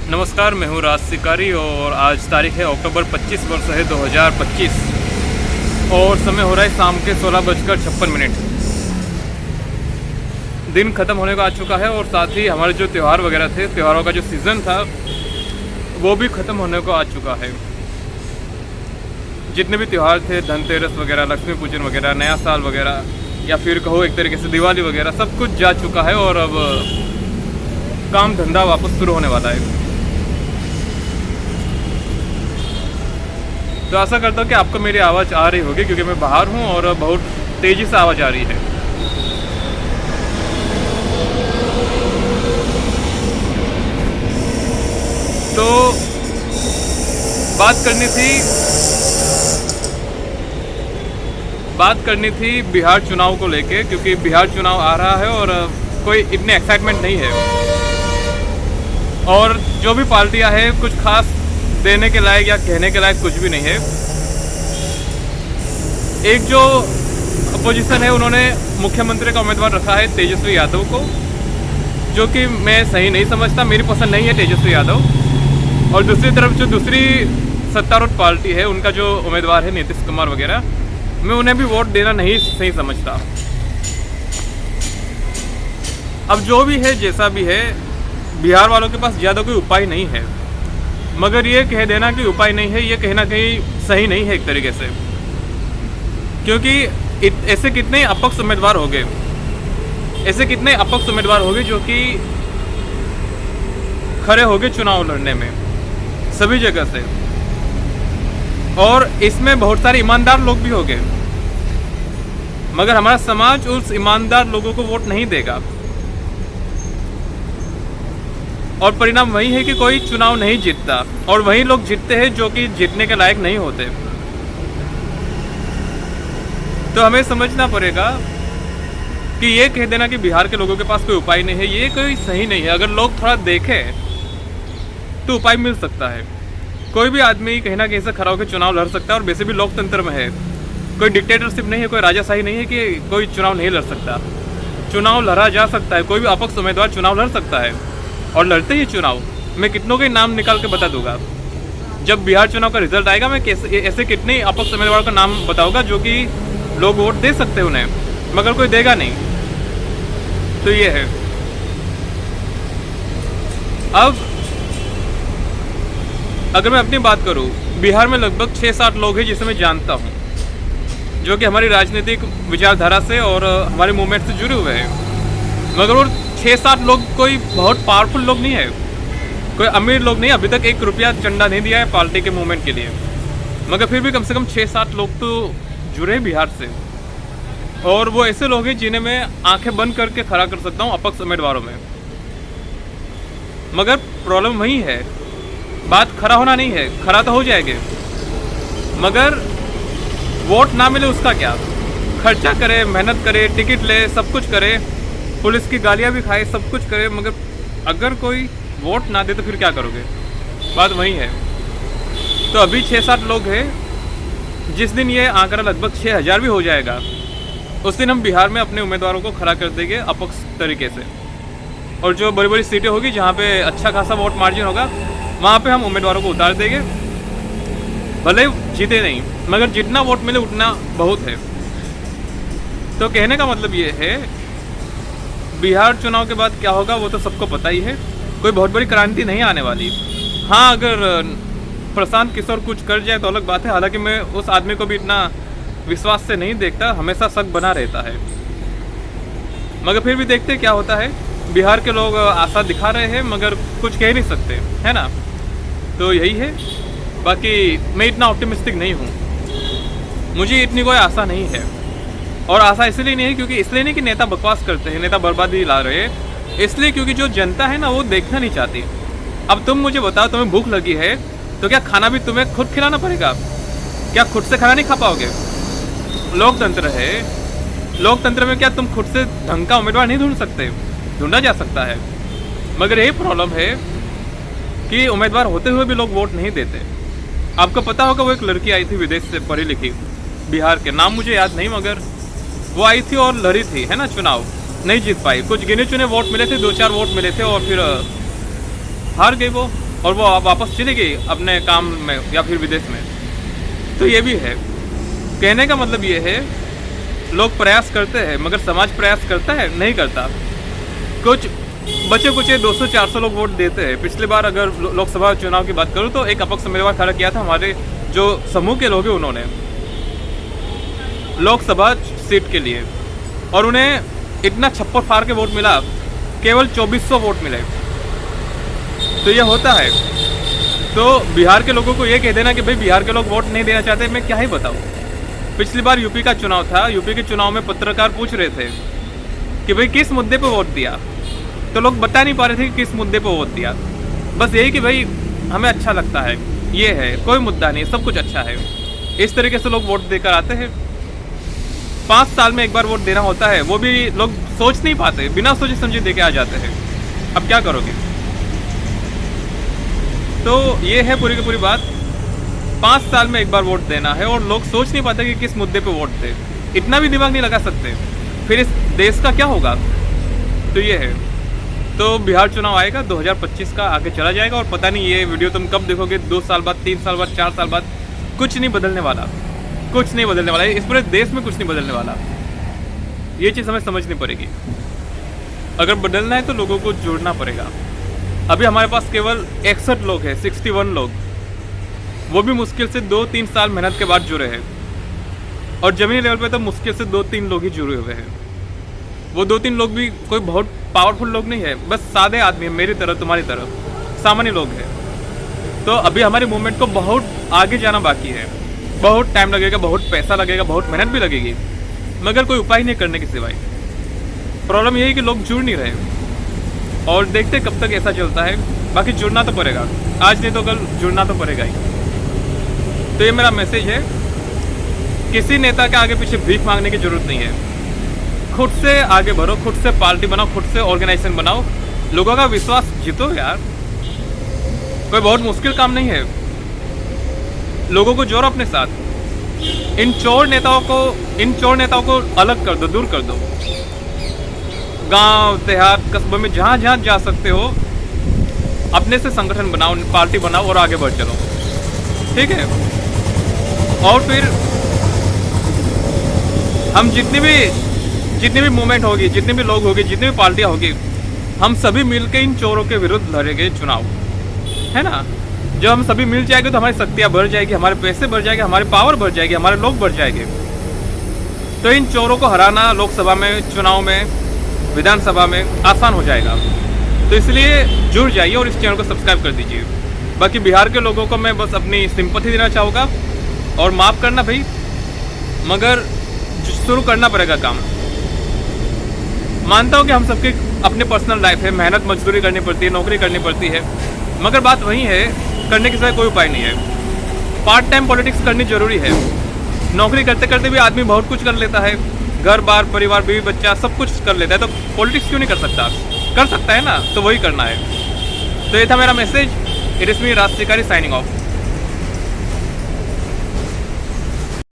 नमस्कार, मैं हूँ राज शिकारी और आज तारीख है अक्टूबर 25 वर्ष है 2025 और समय हो रहा है शाम के 16:56। दिन ख़त्म होने को आ चुका है और साथ ही हमारे जो त्यौहार वगैरह थे, त्योहारों का जो सीज़न था वो भी ख़त्म होने को आ चुका है। जितने भी त्यौहार थे, धनतेरस वगैरह, लक्ष्मी पूजन वगैरह, नया साल वगैरह या फिर कहो एक तरीके से दिवाली वगैरह, सब कुछ जा चुका है और अब काम धंधा वापस शुरू होने वाला है। तो आशा करता हूँ कि आपको मेरी आवाज़ आ रही होगी क्योंकि मैं बाहर हूँ और बहुत तेज़ी से आवाज़ आ रही है। तो बात करनी थी बिहार चुनाव को लेके, क्योंकि बिहार चुनाव आ रहा है और कोई इतने एक्साइटमेंट नहीं है और जो भी पार्टियां हैं कुछ खास देने के लायक या कहने के लायक कुछ भी नहीं है। एक जो अपोजिशन है उन्होंने मुख्यमंत्री का उम्मीदवार रखा है तेजस्वी यादव को, जो कि मैं सही नहीं समझता, मेरी पसंद नहीं है तेजस्वी यादव। और दूसरी तरफ जो दूसरी सत्तारूढ़ पार्टी है उनका जो उम्मीदवार है नीतीश कुमार वगैरह, मैं उन्हें भी वोट देना नहीं सही समझता। अब जो भी है जैसा भी है, बिहार वालों के पास ज़्यादा कोई उपाय नहीं है, मगर ये कह देना कि उपाय नहीं है ये कहीं ना कहीं सही नहीं है एक तरीके से, क्योंकि ऐसे कितने अपक्ष उम्मीदवार हो गए, जो कि खड़े हो गए चुनाव लड़ने में सभी जगह से, और इसमें बहुत सारे ईमानदार लोग भी हो गए, मगर हमारा समाज उस ईमानदार लोगों को वोट नहीं देगा और परिणाम वही है कि कोई चुनाव नहीं जीतता और वही लोग जीतते हैं जो कि जीतने के लायक नहीं होते। तो हमें समझना पड़ेगा कि ये कह देना कि बिहार के लोगों के पास कोई उपाय नहीं है, ये कोई सही नहीं है। अगर लोग थोड़ा देखें तो उपाय मिल सकता है। कोई भी आदमी कहीं ना कहीं से खड़ा होकर चुनाव लड़ सकता है और वैसे भी लोकतंत्र में है, कोई डिक्टेटरशिप नहीं है, कोई राजाशाही नहीं है कि कोई चुनाव नहीं लड़ सकता। चुनाव लड़ा जा सकता है, कोई भी अपक्ष उम्मीदवार चुनाव लड़ सकता है और लड़ते ही चुनाव मैं कितनों के नाम निकाल के बता दूंगा। जब बिहार चुनाव का रिजल्ट आएगा मैं ऐसे कितने अपक्ष उम्मीदवारों का नाम बताऊंगा जो कि लोग वोट दे सकते हैं उन्हें, मगर कोई देगा नहीं। तो ये है। अब अगर मैं अपनी बात करूं, बिहार में लगभग 6-7 लोग हैं जिसे मैं जानता हूं, जो कि हमारी राजनीतिक विचारधारा से और हमारे मूवमेंट से जुड़े हुए हैं, मगर वो 6-7 लोग कोई बहुत पावरफुल लोग नहीं है, कोई अमीर लोग नहीं। अभी तक 1 रुपया चंदा नहीं दिया है पार्टी के मूवमेंट के लिए, मगर फिर भी कम से कम 6-7 लोग तो जुड़े हैं बिहार से, और वो ऐसे लोग हैं जिन्हें मैं आंखें बंद करके खड़ा कर सकता हूँ अपक्ष उम्मीदवारों में। मगर प्रॉब्लम वही है, बात खड़ा होना नहीं है, खड़ा तो हो जाएंगे, मगर वोट ना मिले उसका क्या? खर्चा करे, मेहनत करे, टिकट ले, सब कुछ करे, पुलिस की गालियाँ भी खाए, सब कुछ करे, मगर अगर कोई वोट ना दे तो फिर क्या करोगे? बात वही है। तो अभी 6-7 लोग हैं, जिस दिन ये आंकड़ा लगभग 6000 भी हो जाएगा उस दिन हम बिहार में अपने उम्मीदवारों को खड़ा कर देंगे अपक्ष तरीके से, और जो बड़ी बड़ी सीटें होगी जहाँ पे अच्छा खासा वोट मार्जिन होगा वहाँ पे हम उम्मीदवारों को उतार देंगे। भले जीते नहीं, मगर जितना वोट मिले उतना बहुत है। तो कहने का मतलब ये है, बिहार चुनाव के बाद क्या होगा वो तो सबको पता ही है, कोई बहुत बड़ी क्रांति नहीं आने वाली। हाँ, अगर प्रशांत किशोर कुछ कर जाए तो अलग बात है, हालांकि मैं उस आदमी को भी इतना विश्वास से नहीं देखता, हमेशा शक बना रहता है, मगर फिर भी देखते क्या होता है। बिहार के लोग आशा दिखा रहे हैं मगर कुछ कह नहीं सकते, है ना? तो यही है। बाकी मैं इतना ऑप्टिमिस्टिक नहीं हूँ, मुझे इतनी कोई आशा नहीं है, और आशा इसलिए नहीं है क्योंकि इसलिए नहीं कि नेता बकवास करते हैं, नेता बर्बादी ला रहे हैं, इसलिए क्योंकि जो जनता है ना वो देखना नहीं चाहती। अब तुम मुझे बताओ, तुम्हें भूख लगी है तो क्या खाना भी तुम्हें खुद खिलाना पड़ेगा? क्या खुद से खाना नहीं खा पाओगे? लोकतंत्र है, लोकतंत्र में क्या तुम खुद से ढंग का उम्मीदवार नहीं ढूंढ सकते? ढूंढा जा सकता है, मगर यही प्रॉब्लम है कि उम्मीदवार होते हुए भी लोग वोट नहीं देते। आपको पता होगा वो एक लड़की आई थी विदेश से, पढ़ी लिखी, बिहार के, नाम मुझे याद नहीं, मगर वो आई थी और लड़ी थी, है ना, चुनाव। नहीं जीत पाई, कुछ गिने चुने वोट मिले थे, 2-4 वोट मिले थे और फिर हार गई वो। और वो वापस चली गई अपने काम में या फिर विदेश में। तो ये भी है। कहने का मतलब ये है, लोग प्रयास करते हैं मगर समाज प्रयास करता है नहीं करता। कुछ बचे कुचे 200-400 लोग वोट देते हैं। पिछली बार अगर लोकसभा चुनाव की बात करूँ तो एक अपक्ष उम्मीदवार खड़ा किया था हमारे जो समूह के लोग हैं उन्होंने लोकसभा सीट के लिए, और उन्हें इतना छप्पर फाड़ के वोट मिला, केवल 2400 वोट मिले। तो ये होता है। तो बिहार के लोगों को ये कह देना कि भाई बिहार के लोग वोट नहीं देना चाहते, मैं क्या ही बताऊँ। पिछली बार यूपी का चुनाव था, यूपी के चुनाव में पत्रकार पूछ रहे थे कि भाई किस मुद्दे पे वोट दिया, तो लोग बता नहीं पा रहे थे कि किस मुद्दे पे वोट दिया। बस यही कि भाई हमें अच्छा लगता है, ये है, कोई मुद्दा नहीं, सब कुछ अच्छा है। इस तरीके से लोग वोट देकर आते हैं। 5 साल में एक बार वोट देना होता है, वो भी लोग सोच नहीं पाते, बिना सोचे समझे दे के आ जाते हैं। अब क्या करोगे? तो ये है पूरी की पूरी बात। 5 साल में एक बार वोट देना है और लोग सोच नहीं पाते कि किस मुद्दे पे वोट दे, इतना भी दिमाग नहीं लगा सकते। फिर इस देश का क्या होगा? तो ये है। तो बिहार चुनाव आएगा 2025 का, आगे चला जाएगा। और पता नहीं ये वीडियो तुम कब देखोगे, 2 साल बाद, 3 साल बाद, 4 साल बाद, कुछ नहीं बदलने वाला, कुछ नहीं बदलने वाला। इस पूरे देश में कुछ नहीं बदलने वाला। ये चीज़ हमें समझनी पड़ेगी। अगर बदलना है तो लोगों को जुड़ना पड़ेगा। अभी हमारे पास केवल 61 लोग हैं, 61 लोग, वो भी मुश्किल से 2-3 साल मेहनत के बाद जुड़े हैं। और जमीनी लेवल पे तो मुश्किल से 2-3 लोग ही जुड़े हुए हैं। वो 2-3 लोग भी कोई बहुत पावरफुल लोग नहीं है, बस सादे आदमी, मेरी तरह तुम्हारी तरह सामान्य लोग हैं। तो अभी हमारे मूवमेंट को बहुत आगे जाना बाकी है, बहुत टाइम लगेगा, बहुत पैसा लगेगा, बहुत मेहनत भी लगेगी, मगर कोई उपाय नहीं करने के सिवाय। प्रॉब्लम यही कि लोग जुड़ नहीं रहे, और देखते कब तक ऐसा चलता है। बाकी जुड़ना तो पड़ेगा, आज नहीं तो कल जुड़ना तो पड़ेगा ही। तो ये मेरा मैसेज है, किसी नेता के आगे पीछे भीख मांगने की जरूरत नहीं है। खुद से आगे बढ़ो, खुद से पार्टी बनाओ, खुद से ऑर्गेनाइजेशन बनाओ, लोगों का विश्वास जीतो यार। कोई बहुत मुश्किल काम नहीं है। लोगों को जोड़ो अपने साथ। इन चोर नेताओं को अलग कर दो, दूर कर दो। गांव देहात कस्बों में जहां जहां जा सकते हो, अपने से संगठन बनाओ, पार्टी बनाओ और आगे बढ़ चलो, ठीक है। और फिर हम जितनी भी मूवमेंट होगी, जितने भी लोग होंगे, जितनी भी पार्टियां होगी, हम सभी मिलकर इन चोरों के विरुद्ध लड़ेंगे चुनाव, है ना। जब हम सभी मिल जाएंगे तो हमारी शक्तियाँ बढ़ जाएगी, हमारे पैसे बढ़ जाएंगे, हमारी पावर बढ़ जाएगी, हमारे लोग बढ़ जाएंगे। तो इन चोरों को हराना लोकसभा में, चुनाव में, विधानसभा में आसान हो जाएगा। तो इसलिए जुड़ जाइए और इस चैनल को सब्सक्राइब कर दीजिए। बाकी बिहार के लोगों को मैं बस अपनी सिंपैथी देना चाहूँगा, और माफ़ करना भाई, मगर शुरू करना पड़ेगा काम। मानता हूँ कि हम सबके अपने पर्सनल लाइफ है, मेहनत मजदूरी करनी पड़ती है, नौकरी करनी पड़ती है, मगर बात वही है, करने के सिवाय कोई उपाय नहीं है। पार्ट टाइम पॉलिटिक्स करनी जरूरी है। नौकरी करते करते भी आदमी बहुत कुछ कर लेता है, घर बार परिवार बीवी बच्चा सब कुछ कर लेता है, तो पॉलिटिक्स क्यों नहीं कर सकता? कर सकता है ना, तो वही करना है। तो ये था मेरा मैसेज। इट इज़ मी राज शिकारी साइनिंग ऑफ।